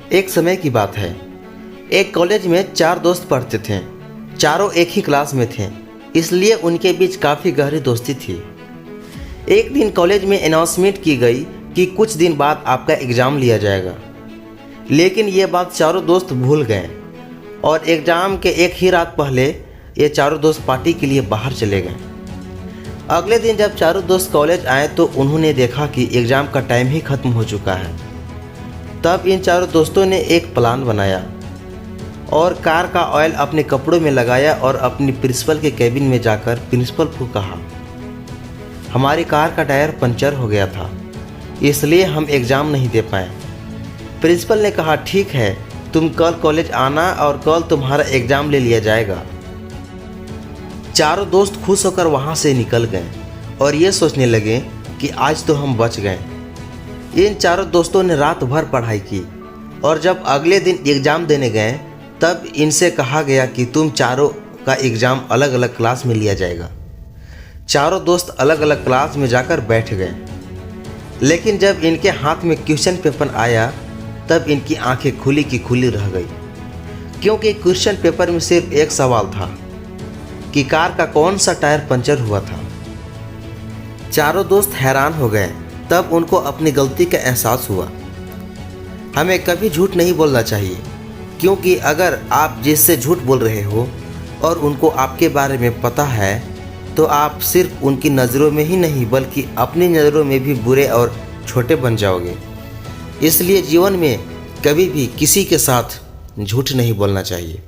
एक समय की बात है। एक कॉलेज में 4 दोस्त पढ़ते थे। चारों एक ही क्लास में थे, इसलिए उनके बीच काफ़ी गहरी दोस्ती थी। एक दिन कॉलेज में अनाउंसमेंट की गई कि कुछ दिन बाद आपका एग्ज़ाम लिया जाएगा। लेकिन ये बात चारों दोस्त भूल गए और एग्ज़ाम के एक ही रात पहले ये चारों दोस्त पार्टी के लिए बाहर चले गए। अगले दिन जब चारों दोस्त कॉलेज आए तो उन्होंने देखा कि एग्ज़ाम का टाइम ही ख़त्म हो चुका है। तब इन चारों दोस्तों ने एक प्लान बनाया और कार का ऑयल अपने कपड़ों में लगाया और अपनी प्रिंसिपल के कैबिन में जाकर प्रिंसिपल को कहा, हमारी कार का टायर पंचर हो गया था, इसलिए हम एग्ज़ाम नहीं दे पाए। प्रिंसिपल ने कहा, ठीक है, तुम कल कॉलेज आना और कल तुम्हारा एग्ज़ाम ले लिया जाएगा। चारों दोस्त खुश होकर वहाँ से निकल गए और ये सोचने लगे कि आज तो हम बच गए। इन चारों दोस्तों ने रात भर पढ़ाई की और जब अगले दिन एग्ज़ाम देने गए तब इनसे कहा गया कि तुम चारों का एग्ज़ाम अलग अलग क्लास में लिया जाएगा। चारों दोस्त अलग अलग क्लास में जाकर बैठ गए, लेकिन जब इनके हाथ में क्वेश्चन पेपर आया तब इनकी आंखें खुली की खुली रह गई, क्योंकि क्वेश्चन पेपर में सिर्फ एक सवाल था कि कार का कौन सा टायर पंचर हुआ था। चारों दोस्त हैरान हो गए। तब उनको अपनी गलती का एहसास हुआ। हमें कभी झूठ नहीं बोलना चाहिए, क्योंकि अगर आप जिससे झूठ बोल रहे हो और उनको आपके बारे में पता है तो आप सिर्फ उनकी नज़रों में ही नहीं बल्कि अपनी नज़रों में भी बुरे और छोटे बन जाओगे। इसलिए जीवन में कभी भी किसी के साथ झूठ नहीं बोलना चाहिए।